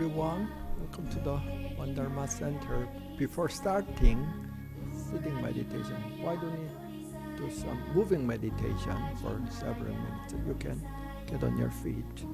everyone. Welcome to the One Dharma Center. Before starting sitting meditation, why don't you do some moving meditation for several minutes? You can get on your feet.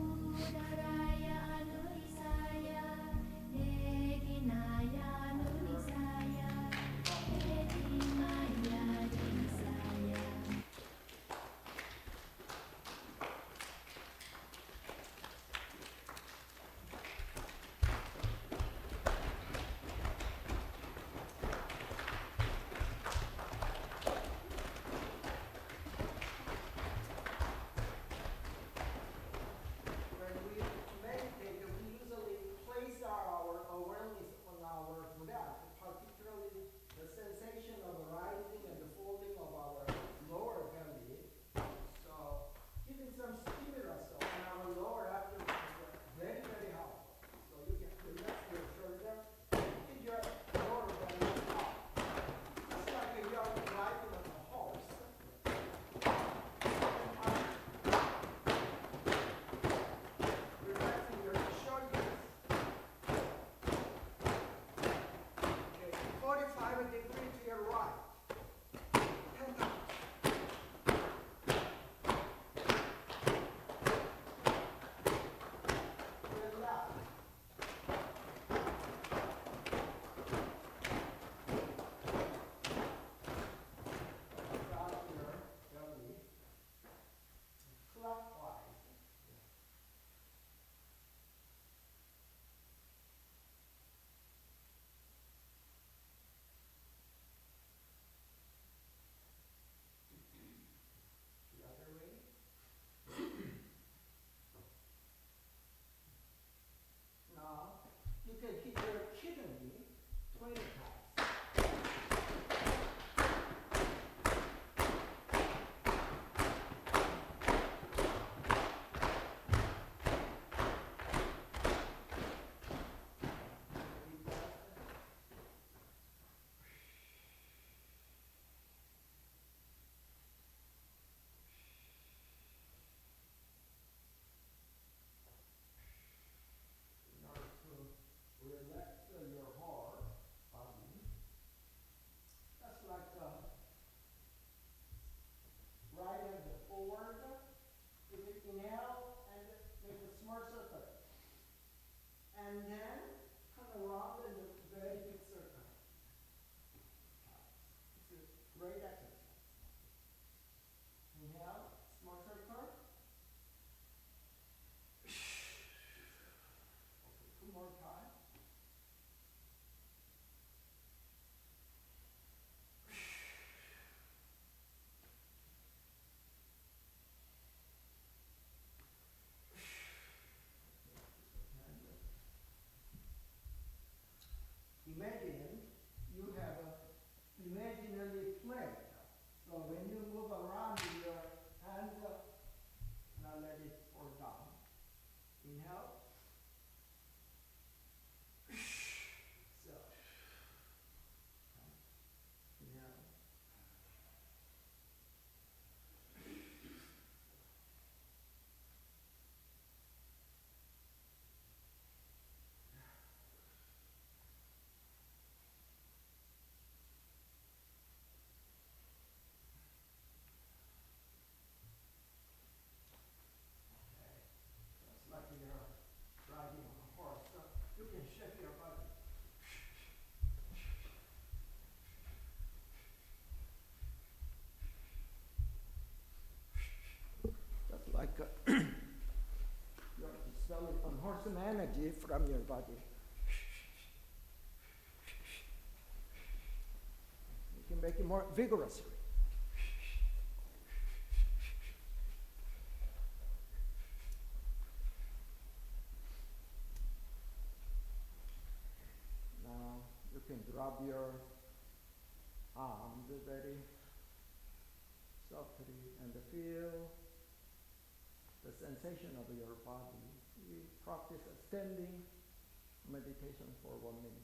Imagine you have a imaginary plate. So when you move around with your hands, now let it fall down. Inhale. So, inhale. It's like you're riding on a horse. So you can shake your body. Just like you're expelling unwholesome energy from your body. You can make it more vigorously. Now you can drop your arms very softly and feel the sensation of your body. We practice a standing meditation for 1 minute.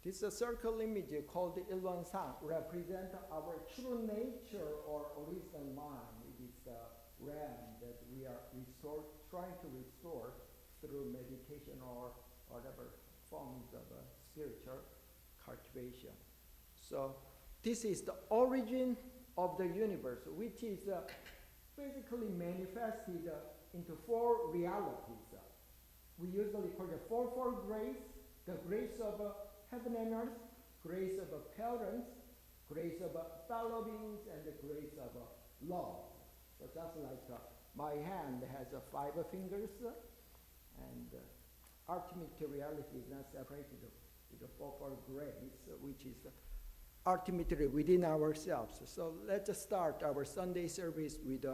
This circle image called Ilwan-san represent our true nature or original mind. It is the realm that we are trying to restore through meditation or whatever forms of spiritual cultivation. So this is the origin of the universe, which is basically manifested into four realities. We usually call the fourfold grace, the grace of heaven and earth, grace of parents, grace of fellow beings, and the grace of love. So just like my hand has 5 fingers, and ultimate reality is not separated with the fourfold grace, which is ultimately within ourselves. So let's start our Sunday service with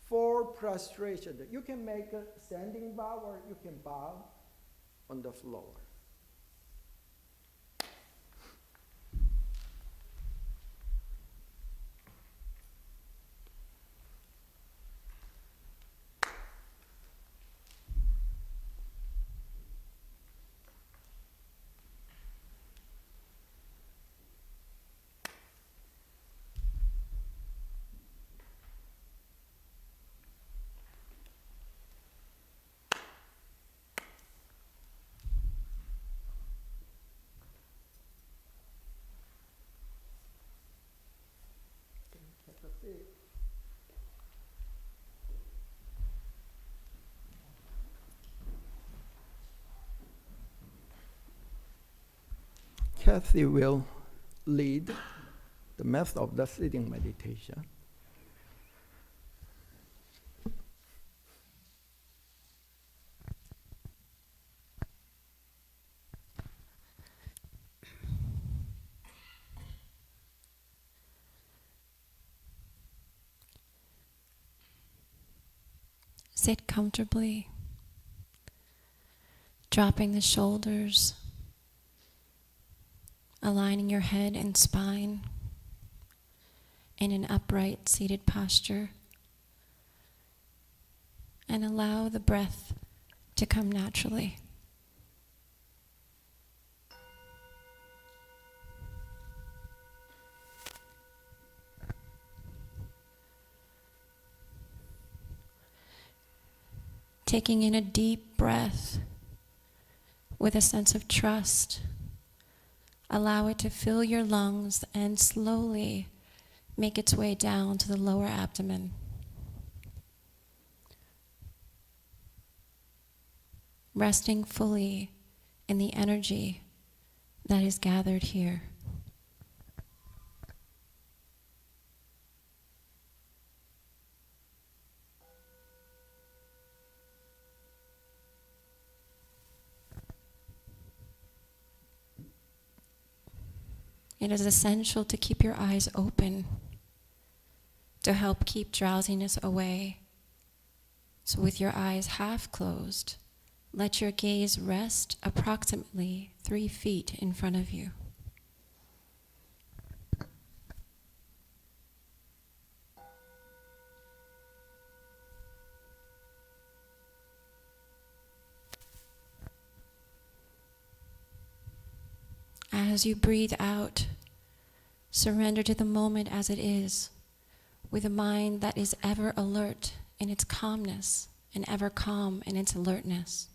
4 prostration. You can make a standing bow or you can bow on the floor. Kathy will lead the method of the sitting meditation. Sit comfortably, dropping the shoulders, aligning your head and spine in an upright seated posture, and allow the breath to come naturally. Taking in a deep breath with a sense of trust, allow it to fill your lungs and slowly make its way down to the lower abdomen. Resting fully in the energy that is gathered here. It is essential to keep your eyes open to help keep drowsiness away. So with your eyes half closed, let your gaze rest approximately 3 feet in front of you. As you breathe out, surrender to the moment as it is, with a mind that is ever alert in its calmness and ever calm in its alertness.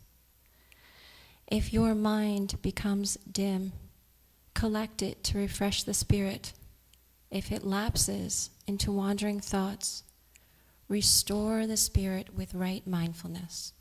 If your mind becomes dim, collect it to refresh the spirit. If it lapses into wandering thoughts, restore the spirit with right mindfulness.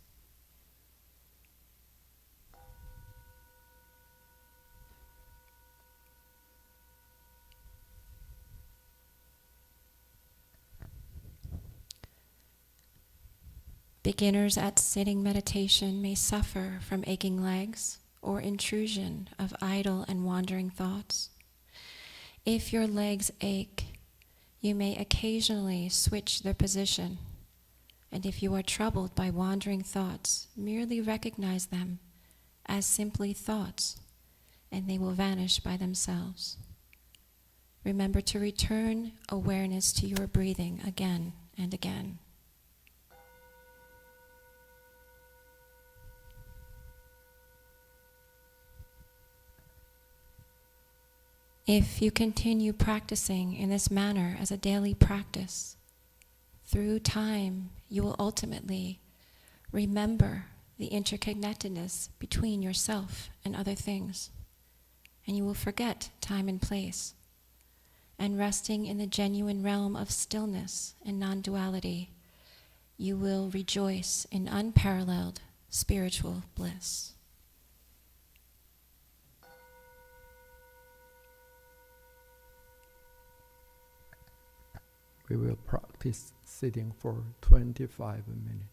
Beginners at sitting meditation may suffer from aching legs or intrusion of idle and wandering thoughts. If your legs ache, you may occasionally switch their position. And if you are troubled by wandering thoughts, merely recognize them as simply thoughts, and they will vanish by themselves. Remember to return awareness to your breathing again and again. If you continue practicing in this manner as a daily practice, through time you will ultimately remember the interconnectedness between yourself and other things, and you will forget time and place. And resting in the genuine realm of stillness and non-duality, you will rejoice in unparalleled spiritual bliss. We will practice sitting for 25 minutes.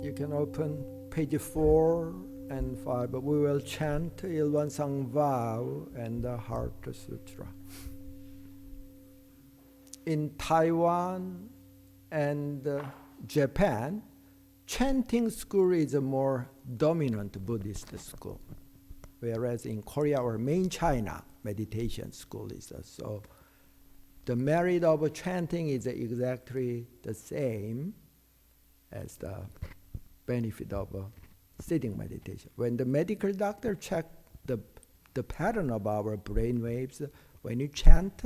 You can open page 4 and 5. We will chant Ilwansang Vow and the Heart Sutra. In Taiwan and Japan, chanting school is a more dominant Buddhist school, whereas in Korea or main China, meditation school is so. The merit of chanting is exactly the same as the benefit of sitting meditation. When the medical doctor check the pattern of our brain waves, when you chant,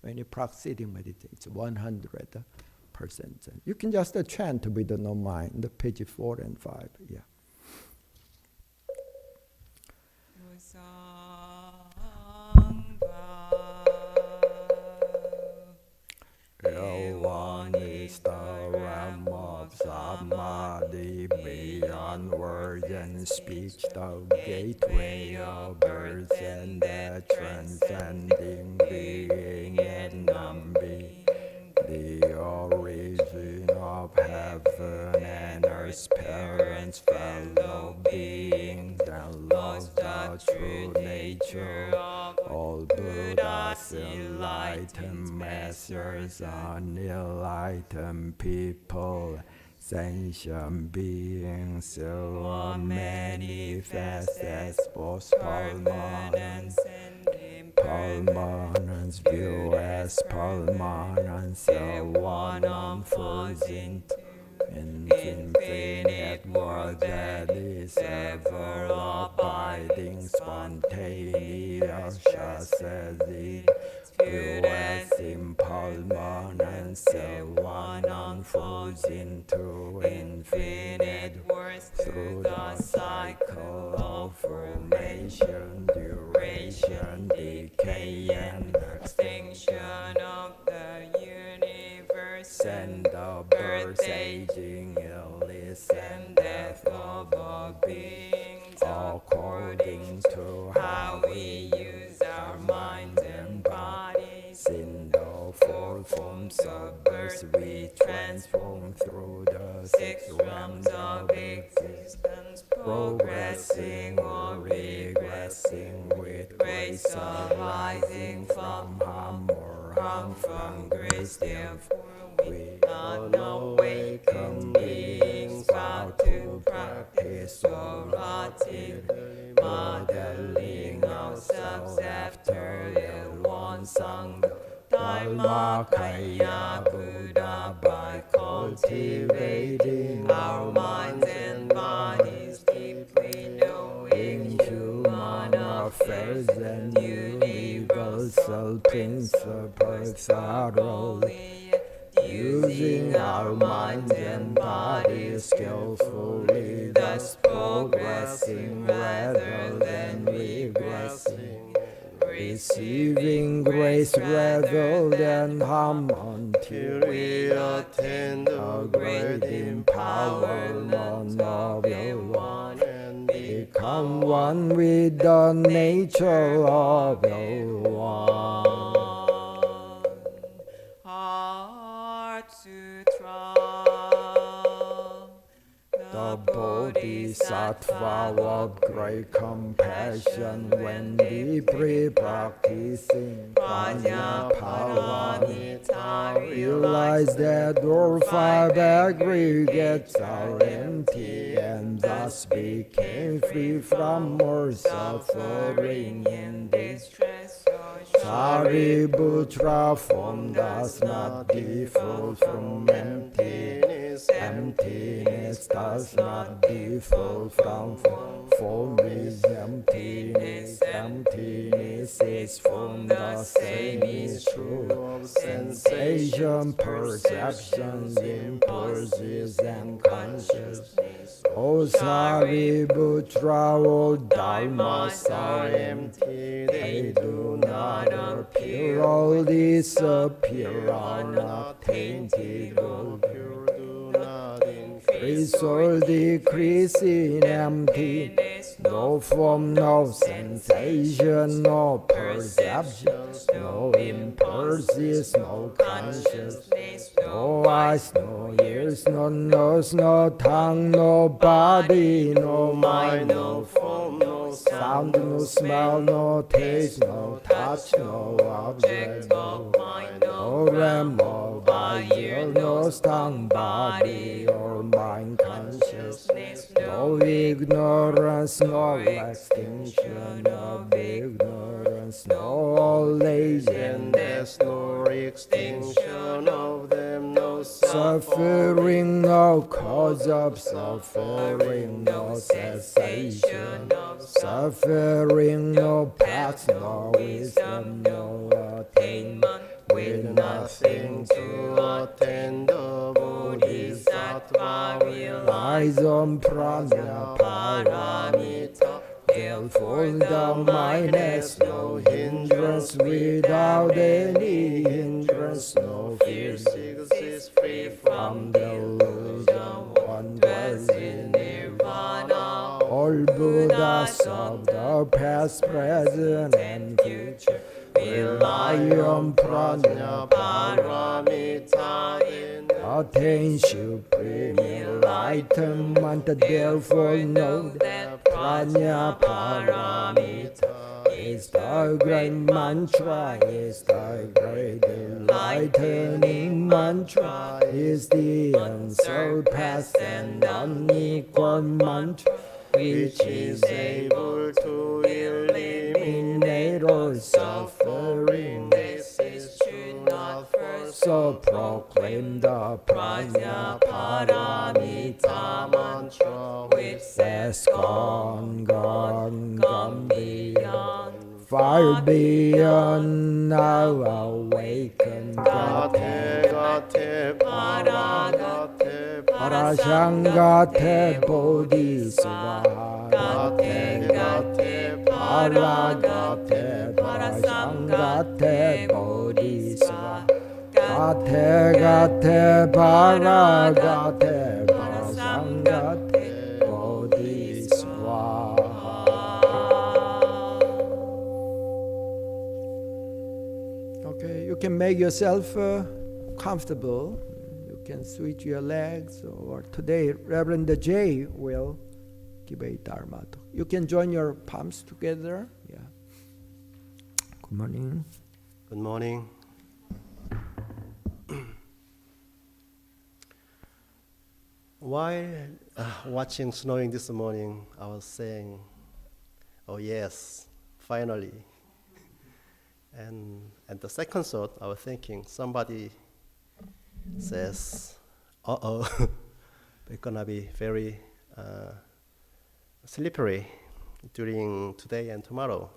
when you practice sitting meditation, it's 100%. You can just chant with no mind, page 4 and 5. Yeah. One is the realm of samadhi, beyond words and speech, the gateway of birth and death, transcending being and non-being, the origin of heaven and earth's parents, fellow beings, and lost the true nature of all Buddhas, enlightened masters, unenlightened people, sentient beings, still manifest as both permanent permanence, view as permanence, so one unfolds into infinite world that is ever abiding, spontaneous, just as it view as impermanence, so one unfolds into infinite words through the cycle of formation, duration, decay, and extinction of the universe, and the birth, aging, illness, and death of all beings, according to how we use our minds and bodies. In the 4 forms of birth, we transform through the 6 realms of existence, progressing or regressing with grace arising from harm or harm from grace. Therefore, we unawakened beings vow to practice orative, modeling ourselves after Ilwansang Dharma Kaya Buddha by cultivating our minds and bodies, deeply knowing human affairs and universal principles thoroughly, using our minds and bodies skillfully, thus progressing rather than regressing, receiving grace rather than harm, until we attain the great empowerment of One and become one with the nature of One. Heart Sutra. The Bodhisattva of great compassion, when deeply practicing Prajnaparamita, realize that all 5 aggregates are empty, and thus became free from all suffering and distress. Sariputra, form does not default from emptiness. Emptiness does not default from form. Form is emptiness. Emptiness is form. The same is true of sensation, perceptions, impulses, and consciousness. O Sariputra, all dharmas are empty. They do not appear, all disappear, are not tainted, all pure, do not increase or decrease in emptiness. no form, no sensation, no perceptions, no impulses, no consciousness, no eyes, no ears, no nose, no tongue, no body, no mind, no form, no sound, no smell, no taste, no touch, no object of mind, no realm of idea, no tongue, body, or mind consciousness, no ignorance, no extinction of ignorance, no old age and death, no extinction of them, no suffering, no cause of suffering, no cessation of suffering, no path, no wisdom, no attainment, with nothing to attain, the bodhisattva will rise on prajna paramita. Therefore the mind has no hindrance, without any hindrance, no fears exist, free from delusion, one dwells in nirvana. All Buddhas of the past, present, and future rely on prajna paramita, attain supreme enlightenment. Therefore know that prajna paramita is the great mantra, is the great enlightening mantra, is the unsurpassed and unequal mantra, which is able to eliminate all suffering. This is true not for so proclaim the prajna paramita mantra, which says gone, gone, gone beyond, far beyond, now awakened. Gate, gate, paragate, parashangate, bodhisvaha. Gate, gate, paragate, parashangate, bodhisvaha. Gate, gate, paragate, parashangate, bodhisvaha. Okay, you can make yourself comfortable. You can switch your legs, or today Reverend J will give a Dharma talk. You can join your palms together. Yeah. Good morning. Good morning. While watching snowing this morning, I was saying, oh yes, finally. And the second thought, I was thinking, somebody says, uh-oh, we're gonna be very slippery during today and tomorrow.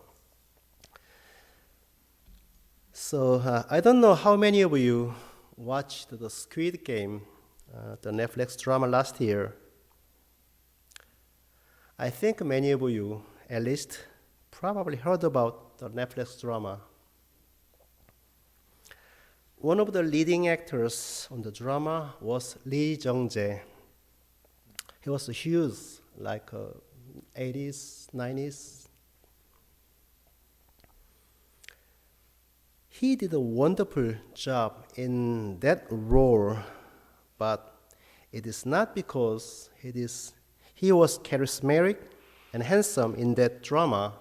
So I don't know how many of you watched the Squid Game, the Netflix drama last year. I think many of you, at least, probably heard about the Netflix drama. One of the leading actors on the drama was Lee Jung-jae. He was huge, like 80s, 90s. He did a wonderful job in that role, but it is not because he was charismatic and handsome in that drama.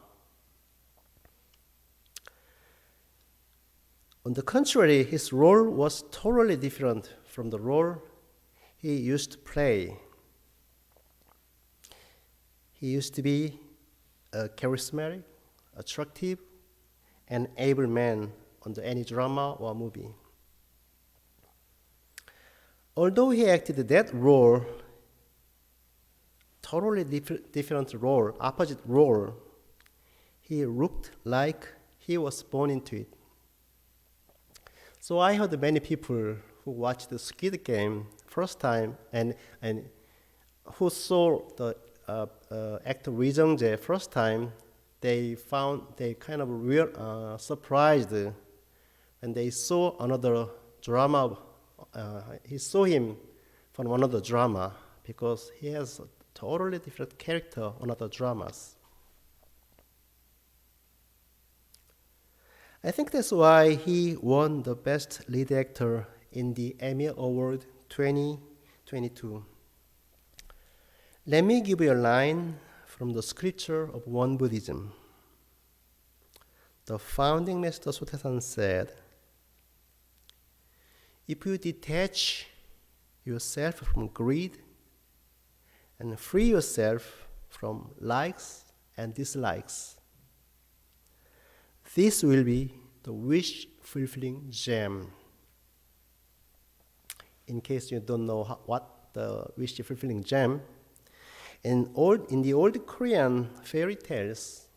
On the contrary, his role was totally different from the role he used to play. He used to be a charismatic, attractive, and able man on any drama or movie. Although he acted that role, totally different role, opposite role, he looked like he was born into it. So I heard many people who watched the Squid Game first time and who saw the actor Lee Jung-jae first time, they kind of surprised when they saw another drama. He saw him from another drama because he has totally different character on other dramas. I think that's why he won the Best Lead Actor in the Emmy Award 2022. Let me give you a line from the scripture of Won Buddhism. The founding master Sotaesan said, if you detach yourself from greed and free yourself from likes and dislikes, this will be the wish-fulfilling gem. In case you don't know what the wish-fulfilling gem, in the old Korean fairy tales,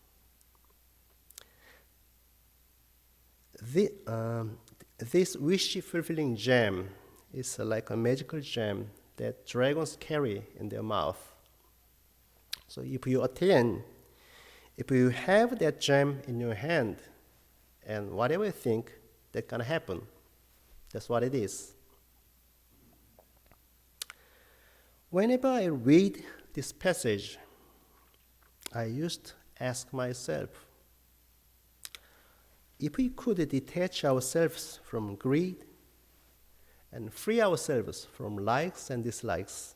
this wish-fulfilling gem is like a magical gem that dragons carry in their mouth. So if you have that gem in your hand, and whatever you think, that's gonna happen. That's what it is. Whenever I read this passage, I used to ask myself, if we could detach ourselves from greed and free ourselves from likes and dislikes,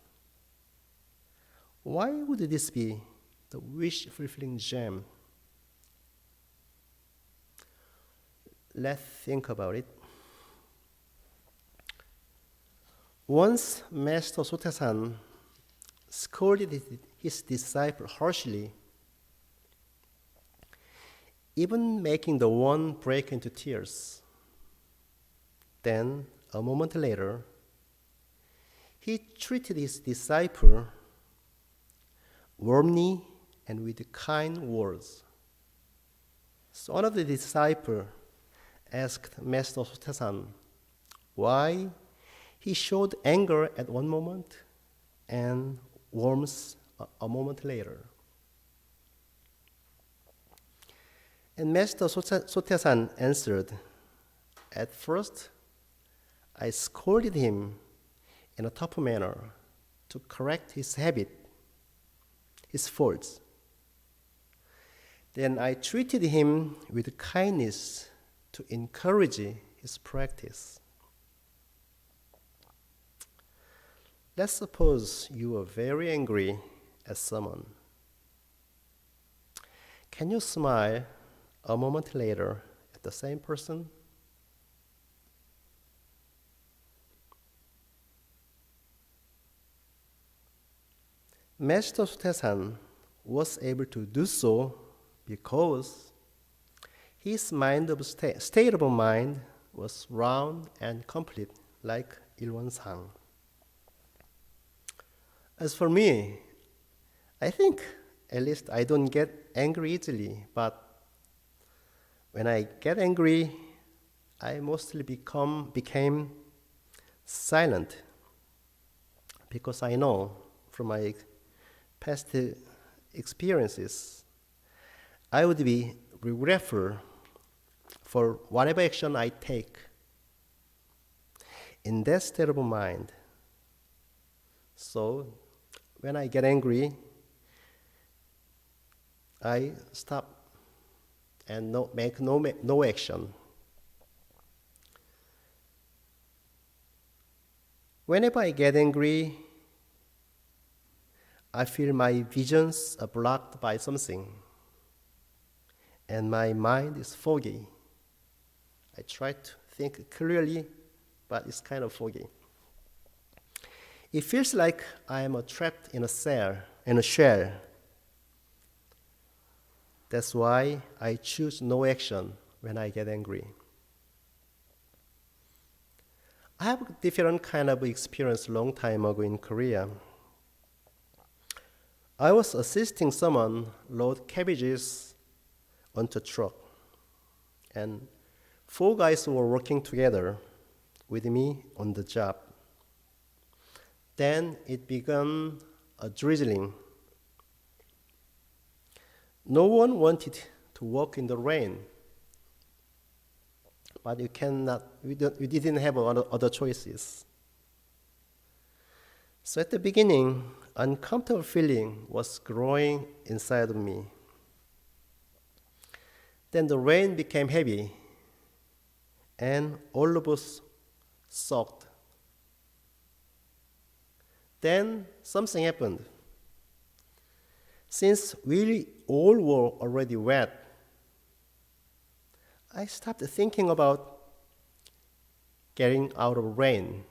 why would this be the wish-fulfilling gem? Let's think about it. Once Master Sotaesan scolded his disciple harshly, even making the one break into tears. Then, a moment later, he treated his disciple warmly and with kind words. So one of the disciples asked Master Sotaesan why he showed anger at one moment and warmth a moment later. And Master Sotaesan answered, at first, I scolded him in a tough manner to correct his habit, his faults. Then I treated him with kindness to encourage his practice. Let's suppose you are very angry at someone. Can you smile a moment later at the same person? Master Sotaesan was able to do so because his state of mind was round and complete, like Ilwon-sang. As for me, I think at least I don't get angry easily, but when I get angry, I mostly became silent, because I know from my past experiences, I would be regretful for whatever action I take. In that state of mind, so when I get angry, I stop and make no action. Whenever I get angry, I feel my visions are blocked by something, and my mind is foggy. I try to think clearly, but it's kind of foggy. It feels like I am trapped in a shell. That's why I choose no action when I get angry. I have a different kind of experience a long time ago in Korea. I was assisting someone load cabbages onto a truck, and 4 guys were working together with me on the job. Then it began a drizzling. No one wanted to walk in the rain, but we didn't have other choices. So at the beginning, uncomfortable feeling was growing inside of me. Then the rain became heavy, and all of us soaked. Then something happened. Since we all were already wet, I stopped thinking about getting out of rain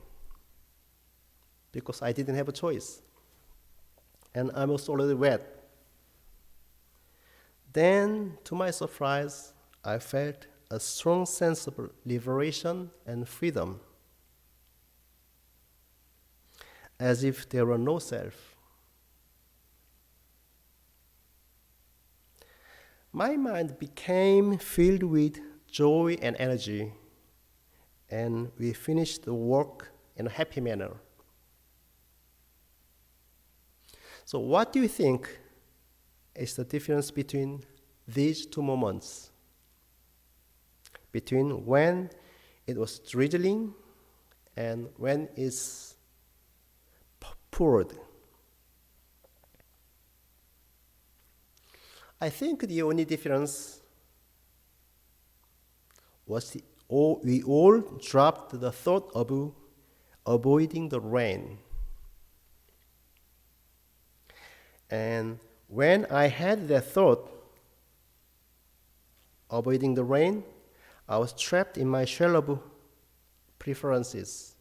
because I didn't have a choice. And I was already wet. Then, to my surprise, I felt a strong sense of liberation and freedom, as if there were no self. My mind became filled with joy and energy, and we finished the work in a happy manner. So what do you think is the difference between these two moments? Between when it was drizzling and when it's poured? I think the only difference was we all dropped the thought of avoiding the rain. And when I had that thought, avoiding the rain, I was trapped in my shell of preferences,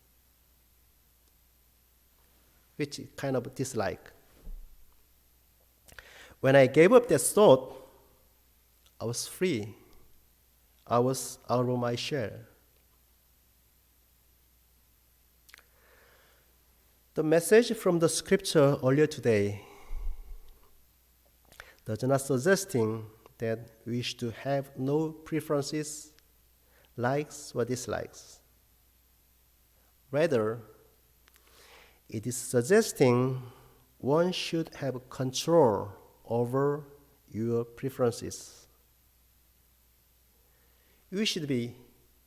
which I kind of dislike. When I gave up that thought, I was free. I was out of my shell. The message from the scripture earlier today does not suggesting that we should have no preferences, likes or dislikes. Rather, it is suggesting one should have control over your preferences. You should be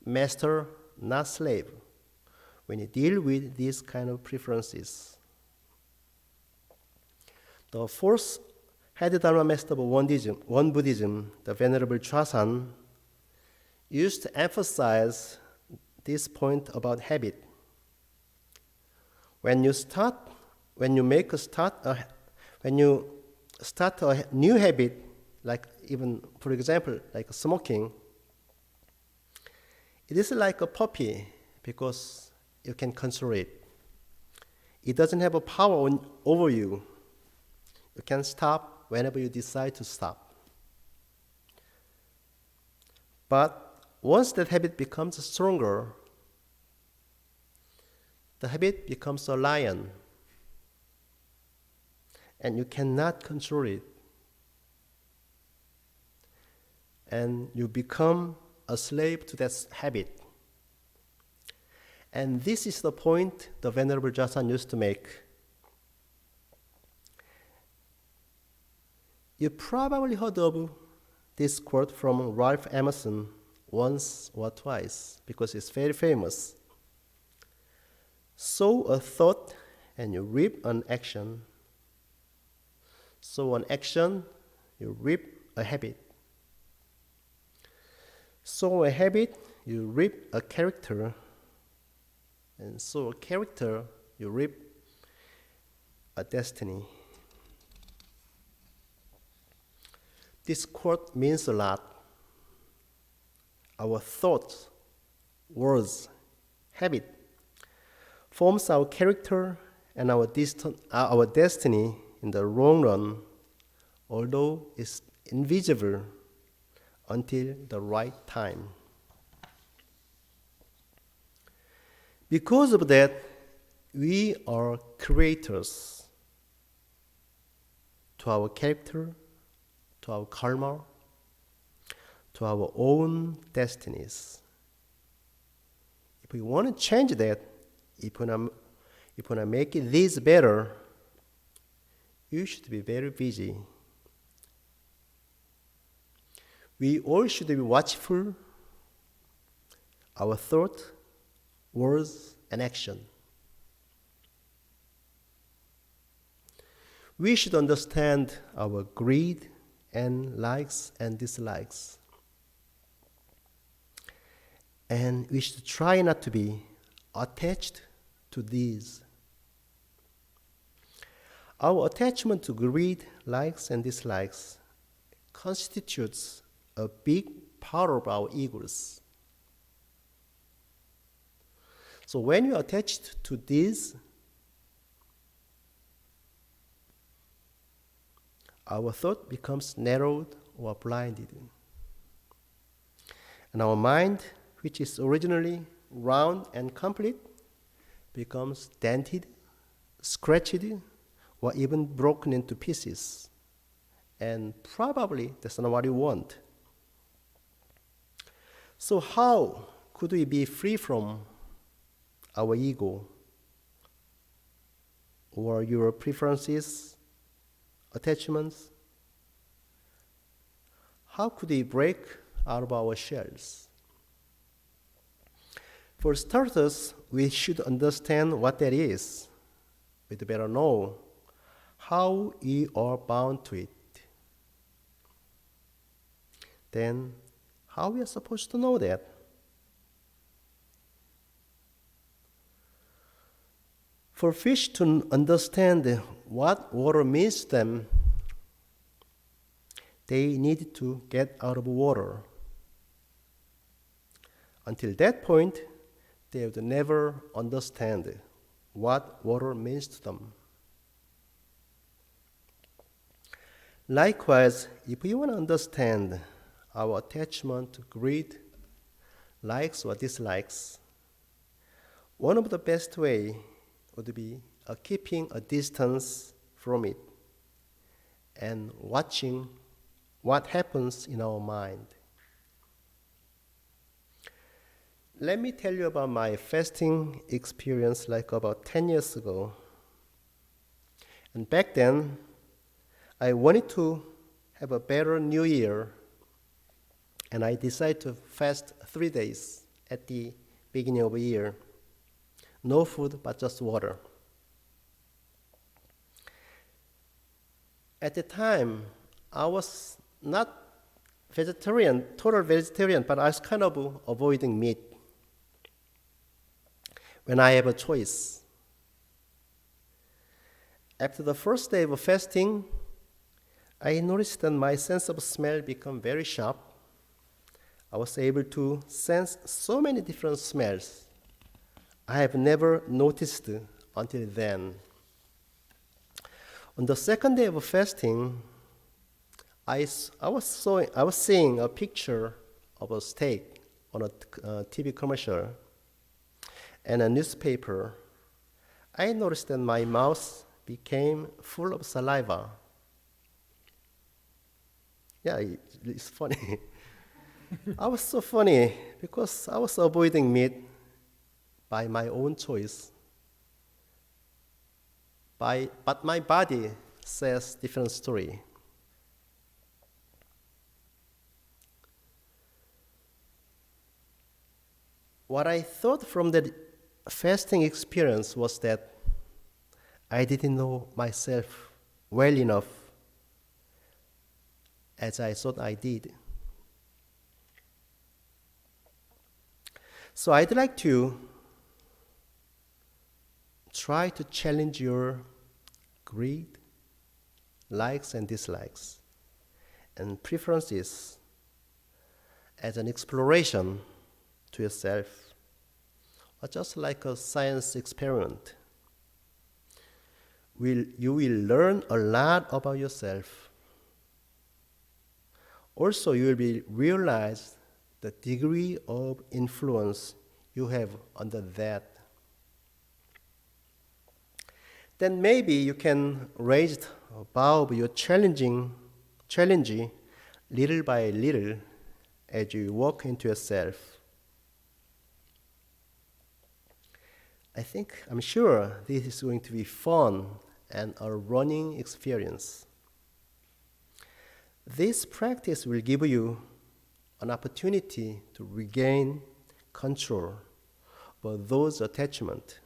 master, not slave, when you deal with these kind of preferences. The fourth head Dharma master of Won Buddhism, the Venerable Chosan, used to emphasize this point about habit. When you start a new habit, like even, for example, like smoking, it is like a puppy because you can control it. It doesn't have a power over you. You can stop whenever you decide to stop. But once that habit becomes stronger, the habit becomes a lion, and you cannot control it. And you become a slave to that habit. And this is the point the Venerable Chosan used to make. You probably heard of this quote from Ralph Emerson once or twice because it's very famous. Sow a thought and you reap an action. Sow an action, you reap a habit. Sow a habit, you reap a character. And sow a character, you reap a destiny. This quote means a lot. Our thoughts, words, habit forms our character and our destiny in the long run, although it's invisible until the right time. Because of that, we are creators to our character, to our karma, to our own destinies. If we want to change that, if we want to make this better, you should be very busy. We all should be watchful, our thought, words, and action. We should understand our greed and likes and dislikes. And we should try not to be attached to these. Our attachment to greed, likes, and dislikes constitutes a big part of our egos. So when you are attached to these, our thought becomes narrowed or blinded. And our mind, which is originally round and complete, becomes dented, scratched, or even broken into pieces. And probably that's not what you want. So how could we be free from our ego or your preferences, attachments? How could we break out of our shells? For starters, we should understand what that is. We'd better know how we are bound to it. Then, how we are supposed to know that? For fish to understand what water means to them, they need to get out of water. Until that point, they would never understand what water means to them. Likewise, if we want to understand our attachment to greed, likes or dislikes, one of the best ways would be keeping a distance from it and watching what happens in our mind. Let me tell you about my fasting experience like about 10 years ago. And back then, I wanted to have a better New Year, and I decided to fast 3 days at the beginning of the year. No food, but just water. At the time, I was not vegetarian, total vegetarian, but I was kind of avoiding meat when I have a choice. After the first day of fasting, I noticed that my sense of smell became very sharp. I was able to sense so many different smells I have never noticed until then. On the second day of fasting, I was seeing a picture of a steak on a TV commercial and a newspaper. I noticed that my mouth became full of saliva. Yeah, it's funny. I was so funny because I was avoiding meat by my own choice. But my body says different story. What I thought from the fasting experience was that I didn't know myself well enough as I thought I did. So I'd like to try to challenge your greed, likes and dislikes, and preferences as an exploration to yourself, or just like a science experiment. You will learn a lot about yourself. Also, you will realize the degree of influence you have under that. Then maybe you can raise the bar of your challenge little by little as you walk into yourself. I'm sure this is going to be fun and a learning experience. This practice will give you an opportunity to regain control over those attachments.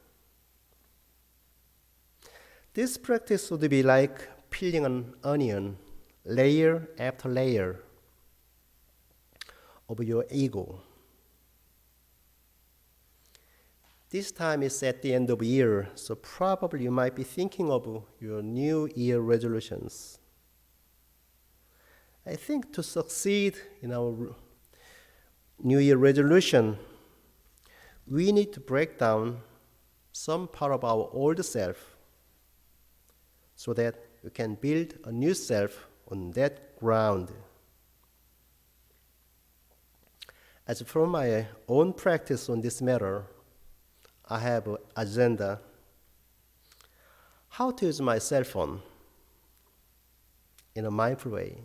This practice would be like peeling an onion, layer after layer of your ego. This time is at the end of the year, so probably you might be thinking of your New Year resolutions. I think to succeed in our New Year resolution, we need to break down some part of our old self so that we can build a new self on that ground. As from my own practice on this matter, I have an agenda. How to use my cell phone in a mindful way.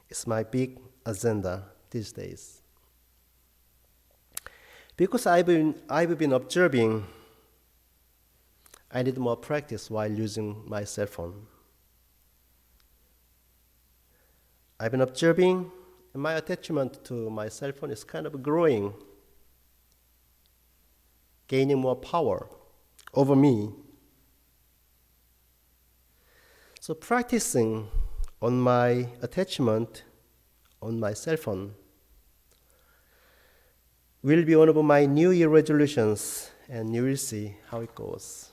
It's my big agenda these days. Because I've been observing, I need more practice while using my cell phone. I've been observing, and my attachment to my cell phone is kind of growing, gaining more power over me. So practicing on my attachment on my cell phone will be one of my New Year resolutions, and you will see how it goes.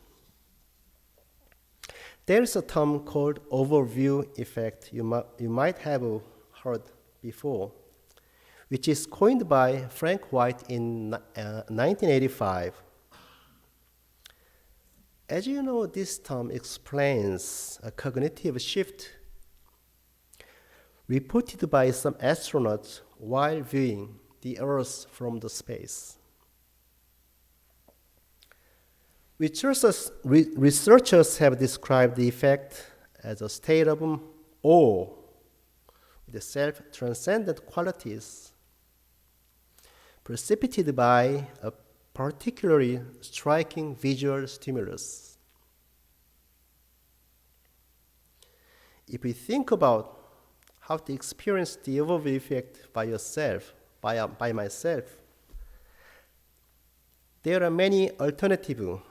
There is a term called overview effect you might have heard before, which is coined by Frank White in 1985. As you know, this term explains a cognitive shift reported by some astronauts while viewing the Earth from the space. Researchers have described the effect as a state of awe with self-transcendent qualities precipitated by a particularly striking visual stimulus. If we think about how to experience the overview effect by yourself, by myself, there are many alternatives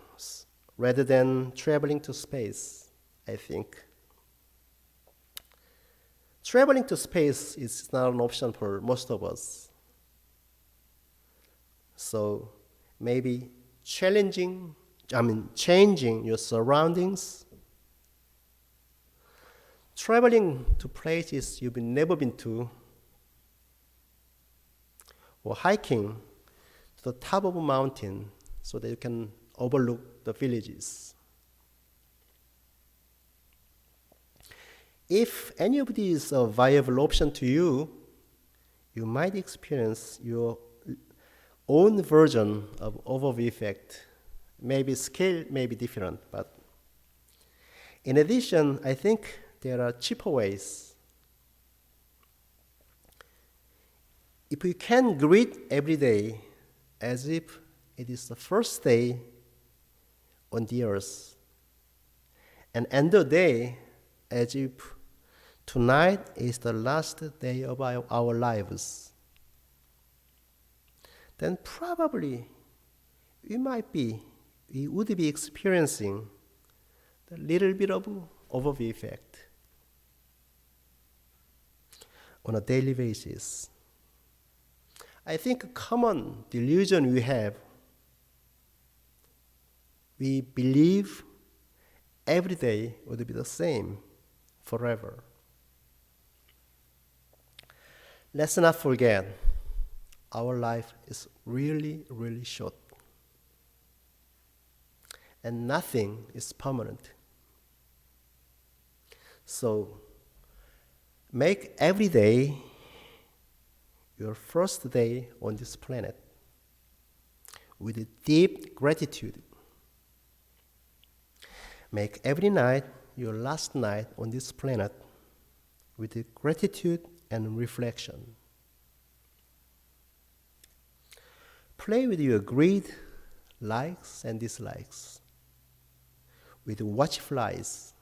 rather than traveling to space, I think. Traveling to space is not an option for most of us. So maybe changing your surroundings, traveling to places you've never been to, or hiking to the top of a mountain so that you can overlook the villages. If any of these are a viable option to you, you might experience your own version of overview effect. Maybe scale may be different, but in addition, I think there are cheaper ways. If we can greet every day as if it is the first day on the earth, and end the day as if tonight is the last day of our lives, then probably we would be experiencing the little bit of overview effect on a daily basis. I think a common delusion we have, we believe every day would be the same forever. Let's not forget, our life is really, really short. And nothing is permanent. So, make every day your first day on this planet with deep gratitude. Make every night your last night on this planet with gratitude and reflection. Play with your greed, likes and dislikes, with watchful eyes.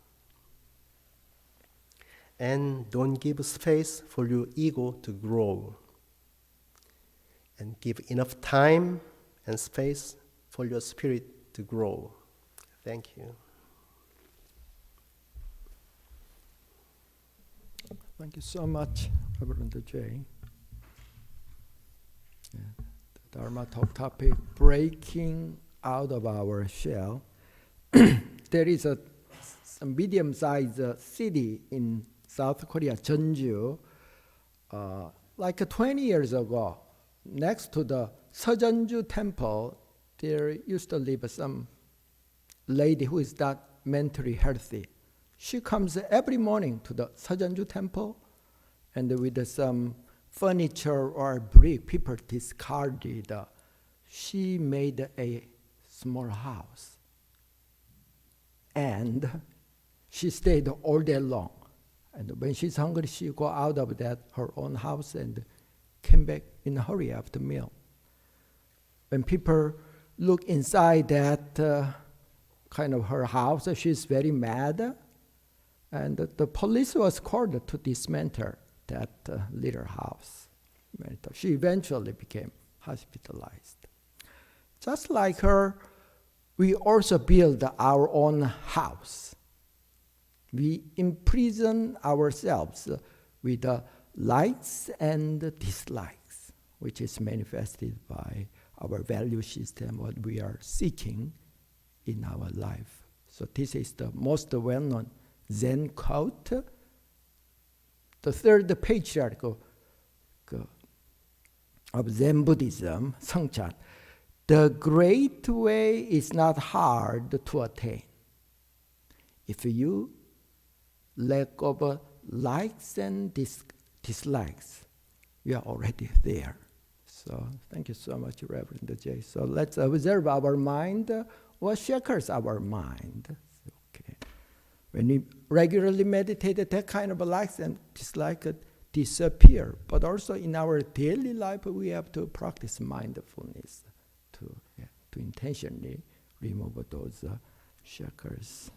And don't give space for your ego to grow. And give enough time and space for your spirit to grow. Thank you. Thank you so much, Reverend J. Yeah. The Dharma talk topic, breaking out of our shell. There is a medium-sized city in South Korea, Jeonju. Like 20 years ago, next to the Sejeonju temple, there used to live some lady who is not mentally healthy. She comes every morning to the Sejeonju temple, and with some furniture or brick people discarded, she made a small house. And she stayed all day long. And when she's hungry, she go out of that her own house and came back in a hurry after meal. When people look inside that kind of her house, she's very mad. And the police was called to dismantle that little house. She eventually became hospitalized. Just like her, we also build our own house. We imprison ourselves with the likes and dislikes, which is manifested by our value system, what we are seeking in our life. So this is the most well-known Zen quote. The third patriarch of Zen Buddhism, Songchan. The great way is not hard to attain. If you let go of likes and dislikes, you are already there. So thank you so much, Reverend J. So let's observe our mind. What shackles our mind? Okay. When we regularly meditate, that kind of likes and dislikes disappear. But also in our daily life, we have to practice mindfulness to intentionally remove those shackles.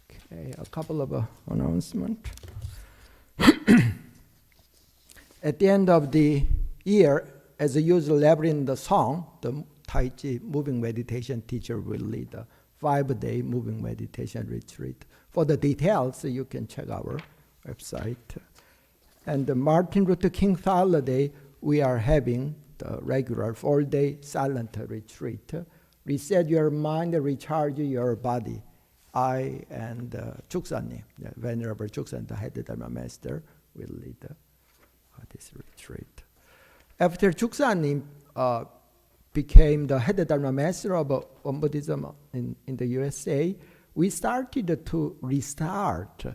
Okay, a couple of announcements. At the end of the year, as usual, every in the song, the Tai Chi moving meditation teacher will lead a 5-day moving meditation retreat. For the details, you can check our website. And the Martin Luther King holiday, we are having the regular 4-day silent retreat. Reset your mind, recharge your body. I and Chuksanim, the Venerable Chuksan, the head Dharma master, will lead this retreat. After Chuksanim became the head Dharma master of Won Buddhism in the USA, we started to restart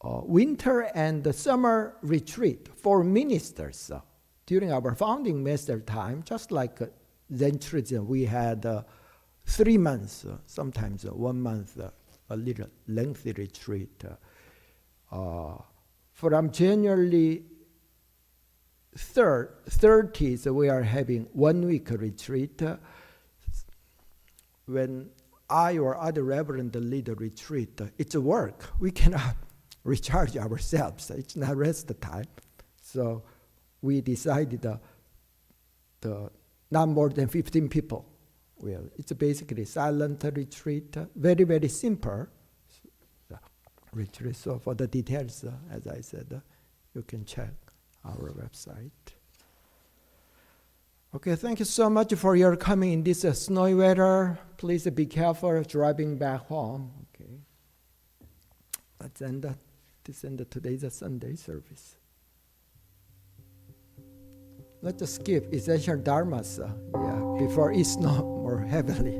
winter and the summer retreat for ministers. During our founding master time, just like Zen tradition, we had 3 months, sometimes 1 month, a little lengthy retreat. From January 30th, we are having 1 week retreat. When I or other reverend lead a retreat, it's a work. We cannot recharge ourselves. It's not rest time. So we decided the not more than 15 people. Well, it's basically silent retreat, very, very simple retreat. So for the details, as I said, you can check our website. Okay, thank you so much for your coming in this snowy weather. Please be careful driving back home. Okay, let's end today's Sunday service. Let's just skip essential dharmas before it snows more heavily.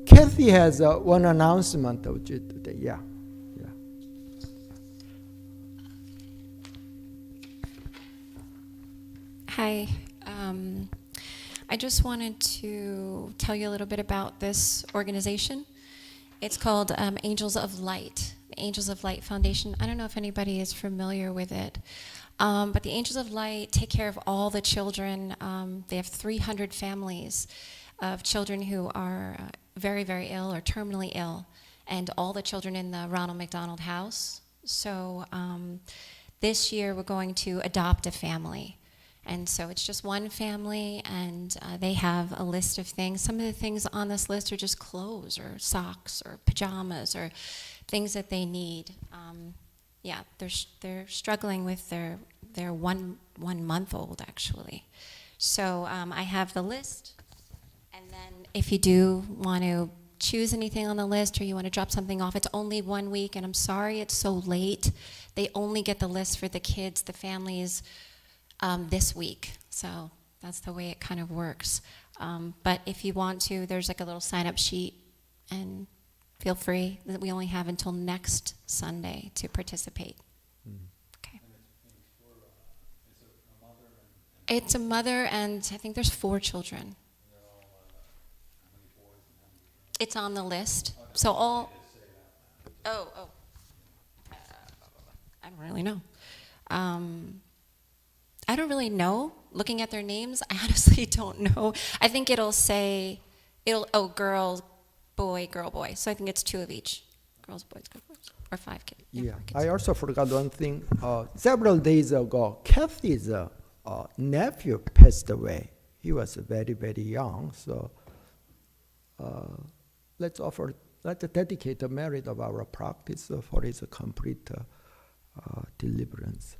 Kathy has one announcement today. Yeah. Hi. I just wanted to tell you a little bit about this organization. It's called Angels of Light, the Angels of Light Foundation. I don't know if anybody is familiar with it, but the Angels of Light take care of all the children. They have 300 families of children who are very, very ill or terminally ill, and all the children in the Ronald McDonald House. So this year we're going to adopt a family. And so it's just one family, and they have a list of things. Some of the things on this list are just clothes or socks or pajamas or things that they need. Yeah, they're struggling with their 1 month old actually. So I have the list, and then if you do want to choose anything on the list or you want to drop something off, it's only 1 week, and I'm sorry it's so late. They only get the list for the kids, the families, this week. So that's the way it kind of works. But if you want to, there's like a little sign-up sheet, and feel free. That we only have until next Sunday to participate. Okay. It's a mother, and I think there's 4 children. It's on the list. So all. Oh. I don't really know. I don't really know. Looking at their names, I honestly don't know. I think it'll say, girl, boy, girl, boy. So I think it's 2 of each. Girls, boys, boys. Or 5 kids. Yeah, 5 kids. I also forgot one thing. Several days ago, Kathy's nephew passed away. He was very, very young. So let's dedicate a merit of our practice for his complete deliverance.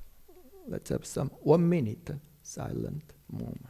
Let's have some 1 minute silent moment.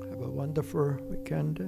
Have a wonderful weekend.